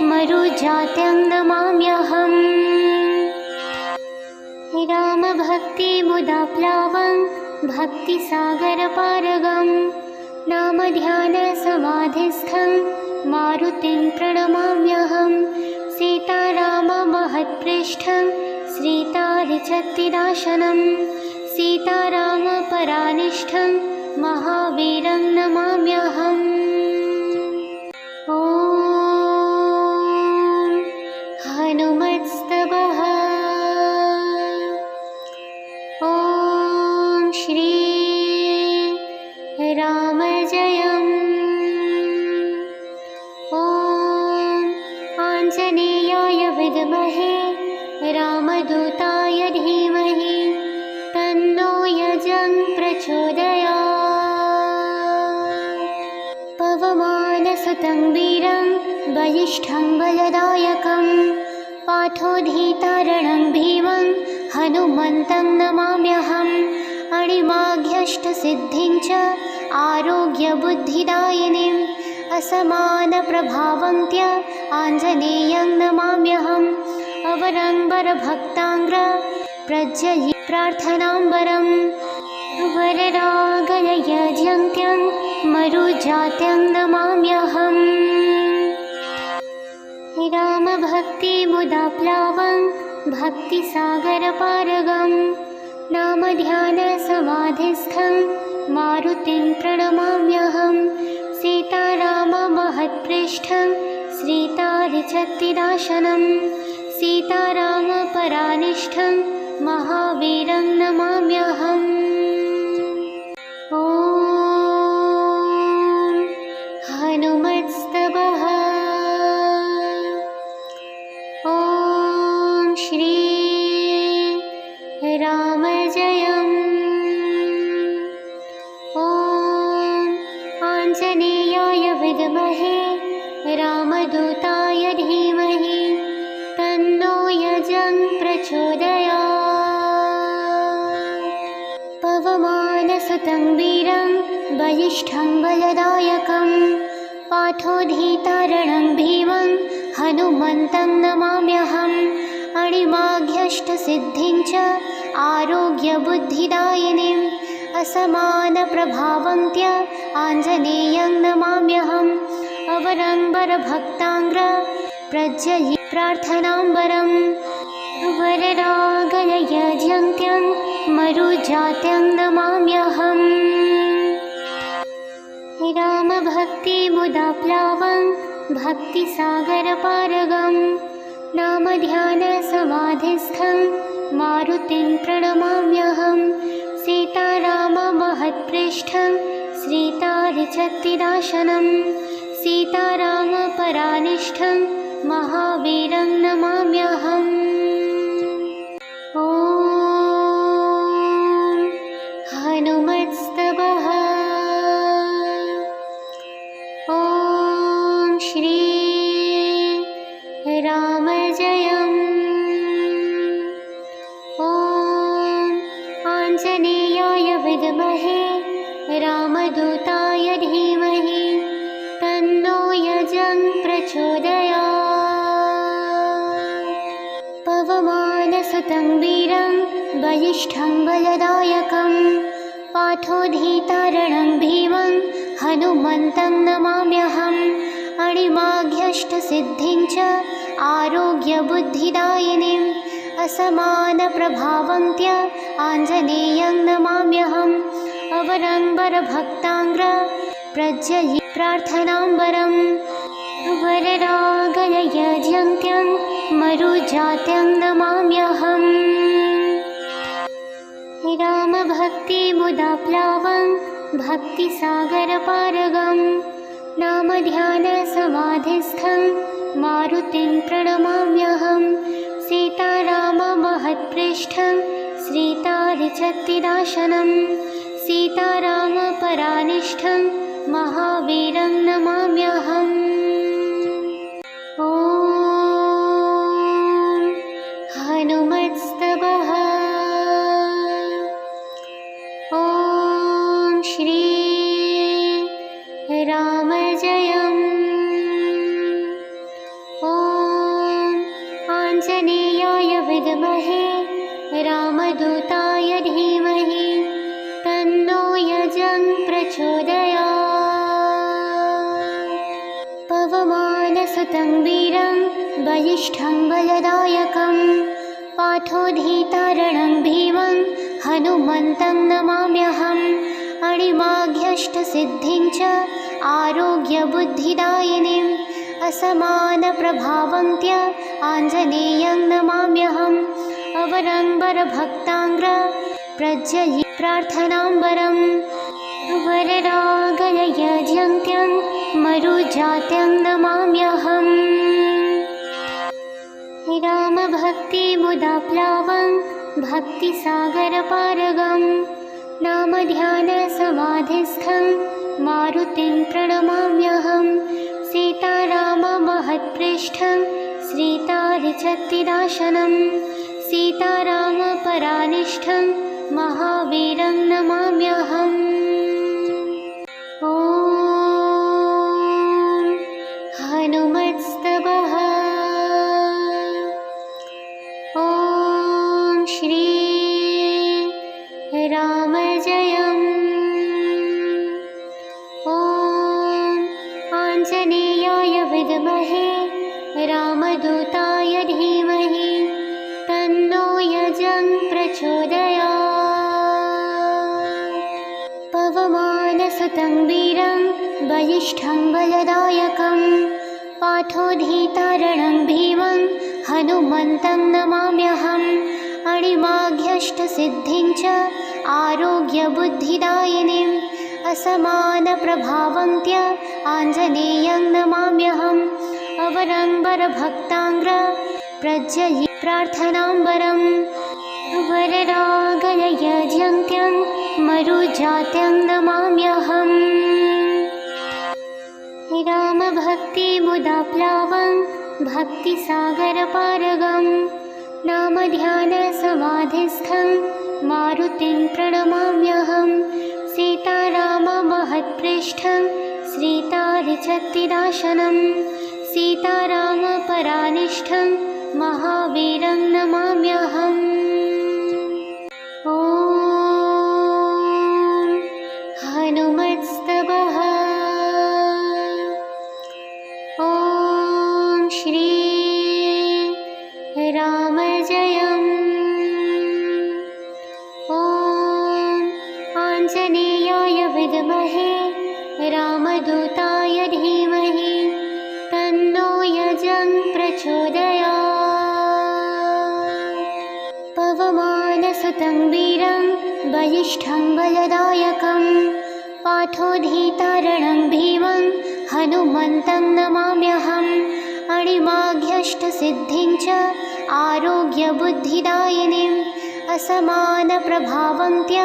मरुजात्यं नमाम्यहम् रामभक्तिमुदाप्लावं भक्तिसागरपारगं नामध्यानसमाधिस्थं मारुतिं प्रणमाम्यहं सीताराममहत्पृष्ठं श्रीतारिचत्तिदाशनं सीतारामपरानिष्ठं महावीरं नमाम्यहम् ॐ हनुमत्स्तवः ॐ श्री रामजयम् ॐ आञ्जनेयाय विद्महे रामदूताय धीमहि तन्नो यजं प्रचोदयात् पवमानसुतं वीरं बलिष्ठं बलदायकं पार्थोऽधीतारणं भीमं हनुमन्तं नमाम्यहम् अणिमाघ्यष्टसिद्धिं च आरोग्यबुद्धिदायिनीम् असमानप्रभावन्त्य आञ्जनेयं नमाम्यहम् अवरम्बरभक्ताङ्ग्र प्रज्वलि प्रार्थनाम्बरम् वररागलयजन्त्यं मरुजात्यं नमाम्यहम् रामभक्तिमुदाप्लावं भक्तिसागरपारगं नामध्यानसमाधिस्थं मारुतिं प्रणमाम्यहं सीताराममहत्पृष्ठं श्रीतारिचत्तिदाशनं सीतारामपरानिष्ठं महावीरं नमाम्यहम् ॐ हनुमत्स्तवः ॐ श्री रामजयम् ॐ आञ्जनेयाय विद्महे रामदूताय धीमहि तन्नो यजं प्रचोदयात् पवमानसुतं वीरं बलिष्ठं बलदायकं पार्थोऽधीतारणं भीमं हनुमन्तं नमाम्यहम् अणिमाघ्यष्टसिद्धिं च आरोग्यबुद्धिदायिनीम् असमानप्रभावन्त्य आञ्जनेयं नमाम्यहम् अवरम्बरभक्ताङ्ग्र प्रज्वलि प्रार्थनाम्बरम् वररागलयजन्त्यं मरुजात्यं नमाम्यहम् रामभक्तिमुदाप्लावं भक्तिसागरपारगं नामध्यानसमाधिस्थं मारुतिं प्रणमाम्यहं सीताराममहत्पृष्ठं श्रीतारिचत्तिदाशनं सीतारामपरानिष्ठं महावीरं नमाम्यहम्। ॐ हनुमत्स्तवः। ॐ श्री रामजयम्। ॐ आञ्जनेयाय विद्महे रामदूताय धीमहि तन्नो यजं प्रचोदयात्। पवमानसुतं वीरं बलिष्ठं बलदायकं पार्थोधीतारणं भीमं हनुमन्तं नमाम्यहम्। अणिमाघ्यष्टसिद्धिं च आरोग्यबुद्धिदायिनीम् असमानप्रभावन्त्य आञ्जनेयं नमाम्यहम्। अवरम्बरभक्ताङ्ग्र प्रज्वलि प्रार्थनाम्बरं वररागलयजन्त्यं मरुजात्यं नमाम्यहम्। रामभक्तिमुदाप्लावं भक्तिसागरपारगं नामध्यानसमाधिस्थं मारुतिं प्रणमाम्यहं। सीताराममहत्पृष्ठं श्रीतारिचत्तिदाशनं सीतारामपरानिष्ठं महावीरं नमाम्यहम्। ॐ हनुमत्स्तवः। ॐ श्री रामजयम्। ॐ आञ्जनेयाय विद्महे रामदूताय धीमहि तन्नो यजं प्रचोदयात्। पवमानसुतं वीरं बलिष्ठं बलदायकं पार्थोधीतारणं भीमं हनुमन्तं नमाम्यहम्। अणिमाघ्यष्टसिद्धिं च आरोग्यबुद्धिदायिनीम् असमानप्रभावन्त्य आञ्जनेयं नमाम्यहम्। अवरम्बरभक्ताङ्ग्र प्रज्वलि प्रार्थनाम्बरं वररागलयजन्त्यं मरुजात्यं नमाम्यहम्। रामभक्तिमुदाप्लावं भक्तिसागरपारगं नामध्यानसमाधिस्थं मारुतिं प्रणमाम्यहम्। सीताराममहत्पृष्ठं श्रीतारिचत्तिदाशनं सीतारामपरानिष्ठं महावीरं नमाम्यहम्। ॐ हनुमत्स्तवः। ॐ श्री रामजयम्। ॐ आञ्जनेयाय विद्महे रामदूताय धीमहि तन्नो यजं प्रचोदयात्। पवमानसुतं वीरं बलिष्ठं बलदायकं पार्थोधीतारणं भीमं हनुमन्तं नमाम्यहम्। अणिमाघ्यष्टसिद्धिं च आरोग्यबुद्धिदायिनीम् असमानप्रभावन्त्य आञ्जनेयं नमाम्यहम्। अवरम्बरभक्ताङ्ग्र प्रज्वलि प्रार्थनाम्बरं वररागलयजन्त्यं मरुजात्यं नमाम्यहम्। रामभक्तिमुदाप्लावं भक्तिसागरपारगं नामध्यानसमाधिस्थं मारुतिं प्रणमाम्यहम्। सीताराममहत्पृष्ठं श्रीतारिचत्तिदाशनं सीतारामपरानिष्ठं महावीरं नमाम्यहम्। ॐ हनुमत्स्तवः। ॐ श्री रामजयम्। ॐ आञ्जनेयाय विद्महे रामदूताय धीमहि तन्नो यजं प्रचोदयात्। पवमानसुतं वीरं बलिष्ठं बलदायकं पाथोधीतारणं भीमं हनुमन्तं नमाम्यहम् अणिमाघ्यष्टसिद्धिं च आरोग्यबुद्धिदायिनीम् असमानप्रभावन्त्य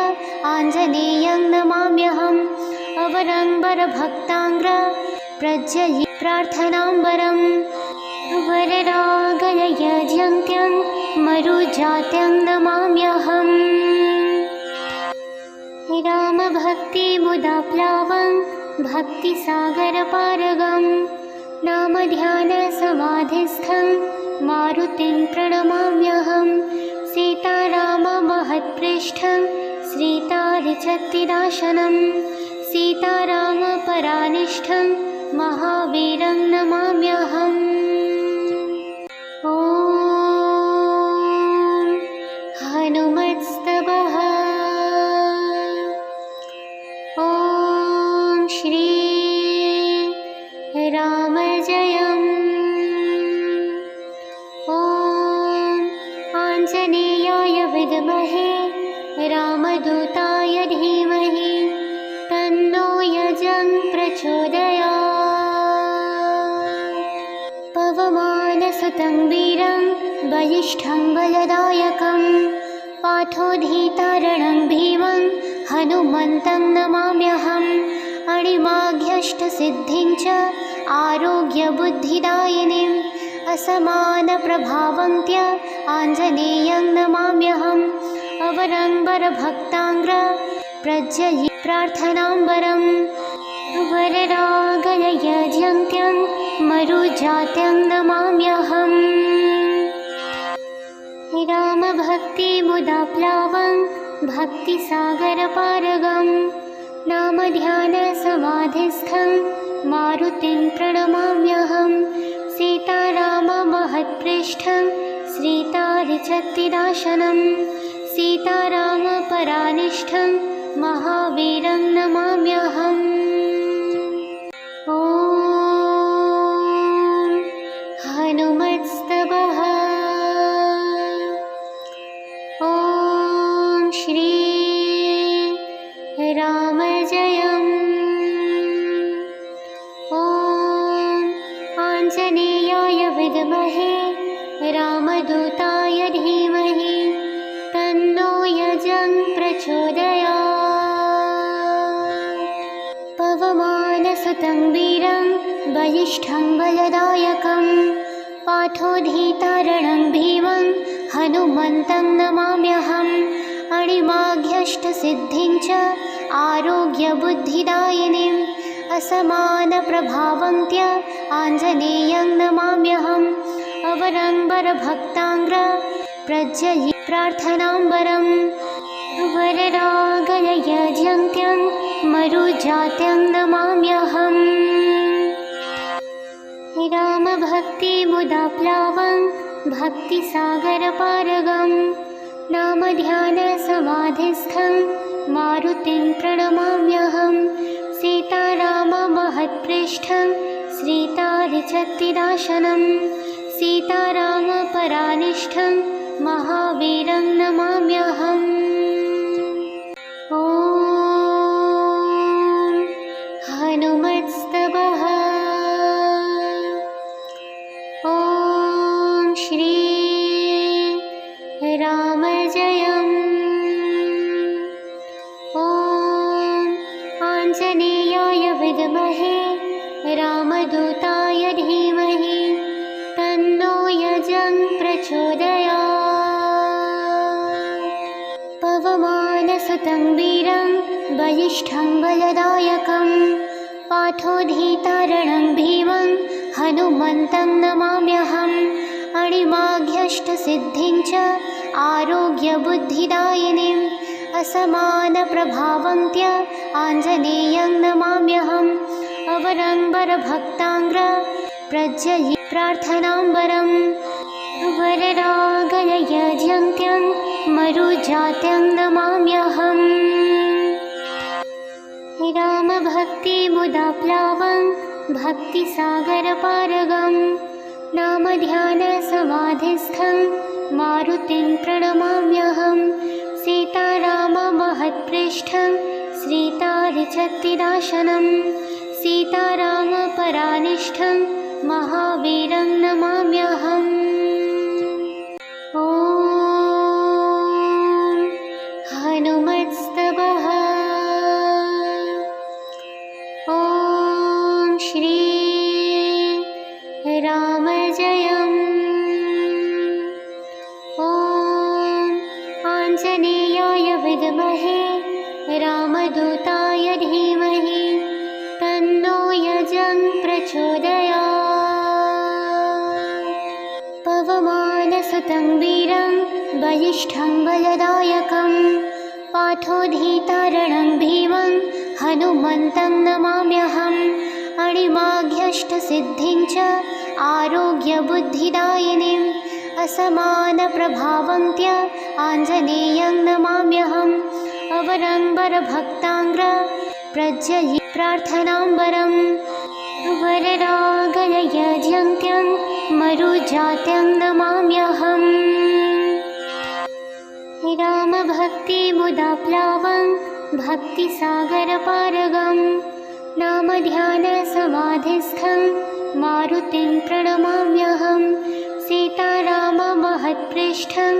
आञ्जनेयं नमाम्यहम् अवरम्बरभक्ताङ्ग्र प्रज्वलि प्रार्थनाम्बरं वररागलयजन्त्यं मरुजात्यं नमाम्यहम् रामभक्तिमुदाप्लावं भक्तिसागरपारगं नामध्यानसमाधिस्थं मारुतिं प्रणमाम्यहं सीताराममहत्पृष्ठं श्रीतारिचत्तिदाशनं सीतारामपरानिष्ठं महावीरं नमाम्यहम् ॐ हनुमत्स्तवः ॐ श्री रामजयम् ॐ आञ्जनेयाय विद्महे रामदूताय धीमहि तन्नो यजं प्रचोदयात् पवमानसुतं वीरं बलिष्ठं बलदायकं पाथोधीतारणं भीमं हनुमन्तं नमाम्यहम् अणिमाघ्यष्टसिद्धिं च आरोग्यबुद्धिदायिनीम् असमानप्रभावन्त्य आञ्जनेयं नमाम्यहम् अवरम्बरभक्ताङ्ग्र प्रज्वलि प्रार्थनाम्बरं वररागलयजन्त्यं मरुजात्यं नमाम्यहम् रामभक्तिमुदाप्लावं भक्तिसागरपारगं नामध्यानसमाधिस्थं मारुतिं प्रणमाम्यहं सीताराममहत्पृष्ठं श्रीतारिचत्तिदाशनं सीतारामपरानिष्ठं महावीरं नमाम्यहम् ॐ हनुमत्स्तवः ॐ श्री रामजयम् ॐ आञ्जनेयाय विद्महे रामदूताय धीमहि तन्नो यजं प्रचोदयात् पवमानसुतं वीरं बलिष्ठं बलदायकं पाथोधीतारणं भीमं हनुमन्तं नमाम्यहम् अणिमाघ्यष्टसिद्धिं च आरोग्यबुद्धिदायिनीम् असमानप्रभावन्त्य आञ्जनेयं नमाम्यहम् अवरम्बरभक्ताङ्ग्र प्रज्वलि प्रार्थनाम्बरं वररागलयजन्त्यं मरुजात्यं नमाम्यहम् रामभक्तिमुदाप्लावं भक्तिसागरपारगं नामध्यानसमाधिस्थं मारुतिं प्रणमाम्यहं सीताराममहत्पृष्ठं श्रीतारिचत्तिदाशनं सीतारामपरानिष्ठं महावीरं नमाम्यहम् ॐ हनुमत्स्तवः ॐ श्री रामजयम् ॐ आञ्जनेयाय विद्महे रामदूताय धीमहि तन्नो यजं प्रचोदयात् पवमानसुतं वीरं बलिष्ठं बलदायकं पाथोधीतारणं भीमं हनुमन्तं नमाम्यहम् अणिमाघ्यष्टसिद्धिं च आरोग्यबुद्धिदायिनीम् असमानप्रभावन्त्य आञ्जनेयं नमाम्यहम् अवरम्बरभक्ताङ्ग्र प्रज्वलि प्रार्थनाम्बरं वररागलयजन्त्यं मरुजात्यं नमाम्यहम् रामभक्तिमुदाप्लावं भक्तिसागरपारगं नामध्यानसमाधिस्थं मारुतिं प्रणमाम्यहं सीताराममहत्पृष्ठं महत्पृष्ठं श्रीतारिचत्तिदाशनं सीतारामपरानिष्ठं महावीरं नमाम्यहम्। ॐ हनुमत्स्तवः। ॐ श्री रामजयम्। ॐ आञ्जनेयाय विद्महे रामदूताय धीमहि तन्नो यजं प्रचोदयात्। पवमानसुतं वीरं बलिष्ठं बलदायकं पार्थोधीतारणं भीमं हनुमन्तं नमाम्यहम्। अणिमाघ्यष्टसिद्धिं च आरोग्यबुद्धिदायिनीम् असमानप्रभावन्त्य आञ्जनेयं नमाम्यहम्। अवरम्बरभक्ताङ्ग्र प्रज्वलि प्रार्थनाम्बरम् वररागलयजन्त्यं मरुजात्यं नमाम्यहम्। रामभक्तिमुदाप्लावं भक्तिसागरपारगं नामध्यानसमाधिस्थं मारुतिं प्रणमाम्यहम्। सीताराममहत्पृष्ठं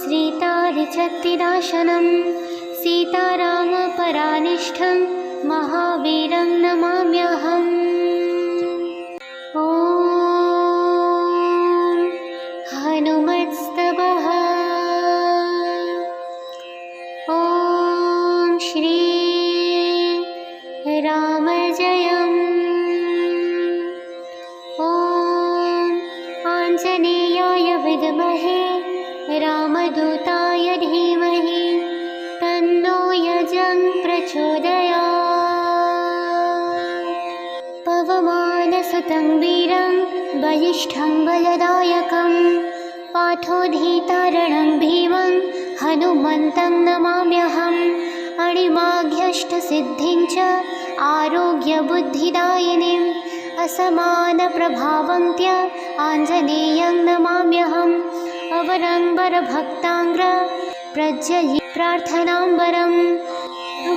श्रीतारिचत्तिदाशनं सीतारामपरानिष्ठं महावीरं नमाम्यहम्। ॐ हनुमत्स्तवः। ॐ श्री रामजयम्। ॐ आञ्जनेयाय विद्महे रामदूताय धीमहि तन्नो यजं प्रचोदयात्। पवमानसुतं वीरं बलिष्ठं बलदायकं पार्थोधीतारणं भीमं हनुमन्तं नमाम्यहम्। अणिमाघ्यष्टसिद्धिं च आरोग्यबुद्धिदायिनीम् असमानप्रभावन्त्य आञ्जनेयं नमाम्यहम्। अवरम्बरभक्ताङ्ग्र प्रज्वलि प्रार्थनाम्बरं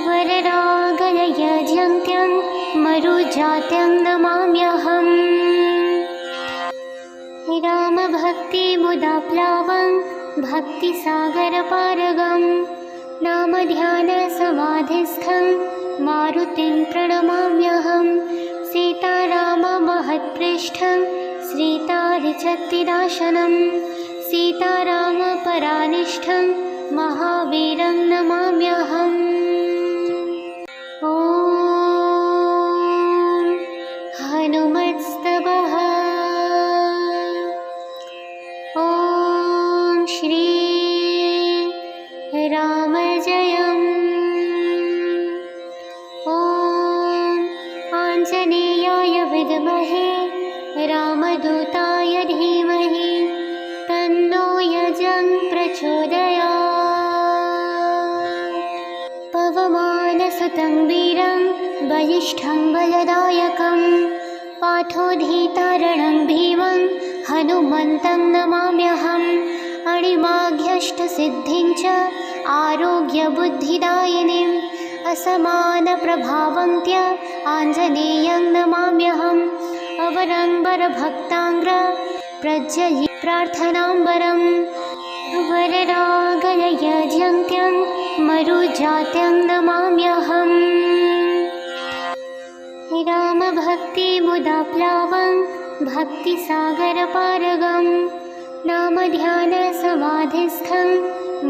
वररागलयजन्त्यं मरुजात्यं नमाम्यहम्। रामभक्तिमुदाप्लावं भक्तिसागरपारगं नामध्यानसमाधिस्थं मारुतिं प्रणमाम्यहम्। सीताराममहत्पृष्ठं श्रीतारिचत्तिदाशनं सीतारामपरानिष्ठं महावीरं नमाम्यहम्। ॐ हनुमत्स्तवः। ॐ श्री रामजयम्। ॐ आञ्जनेयाय विद्महे रामदूताय धीमहि तन्नो यजं प्रचोदयात्। पवमानसुतं वीरं बलिष्ठं बलदायकं पार्थोधीतारणं भीमं हनुमन्तं नमाम्यहम्। अणिमाघ्यष्टसिद्धिं च आरोग्यबुद्धिदायिनीम् असमानप्रभावन्त्य आञ्जनेयं नमाम्यहम्। अवरम्बरभक्ताङ्ग्र प्रज्वलि प्रार्थनाम्बरं वररागलयजन्त्यं मरुजात्यं नमाम्यहम्। रामभक्तिमुदाप्लावं भक्तिसागरपारगं नामध्यानसमाधिस्थं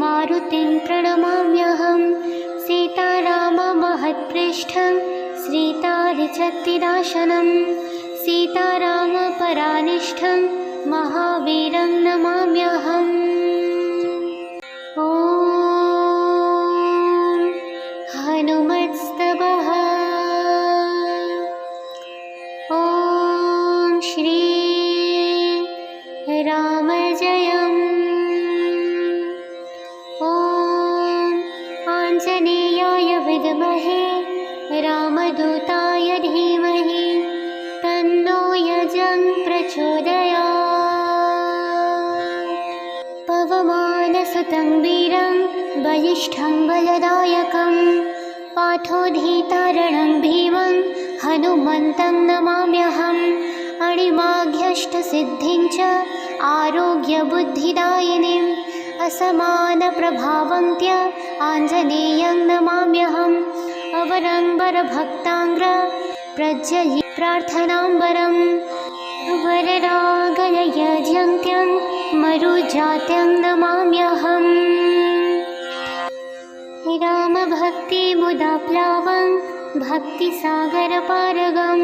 मारुतिं प्रणमाम्यहम्। सीताराममहत्पृष्ठं श्रीतारिचत्तिदाशनं सीतारामपरानिष्ठं महावीरं नमाम्यहम्। ॐ हनुमत्स्तवः। ॐ श्री रामजयम्। ॐ आञ्जनेयाय विद्महे रामदूताय धीमहि तन्नो यजं प्रचोदयात्। पवमानसुतं प्रज्वलितं वीरं बलिष्ठं बलदायकं पाथोधीतारणं भीमं हनुमन्तं नमाम्यहम् अणिमाघ्यष्टसिद्धिं च आरोग्यबुद्धिदायिनीम् असमानप्रभावन्त्य आञ्जनेयं नमाम्यहम् अवरम्बरभक्ताङ्ग्र प्रज्वलि प्रार्थनाम्बरम् वररागलयजन्त्यं मरुजात्यं नमाम्यहम् रामभक्तिमुदाप्लावं भक्तिसागरपारगं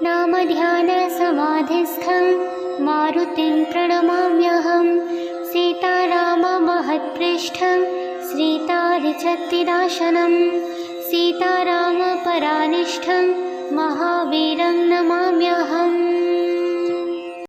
नामध्यानसमाधिस्थं मारुतिं प्रणमाम्यहं सीताराममहत्पृष्ठं श्रीतारिचत्तिदाशनं सीतारामपरानिष्ठं महावीरं नमाम्यहम्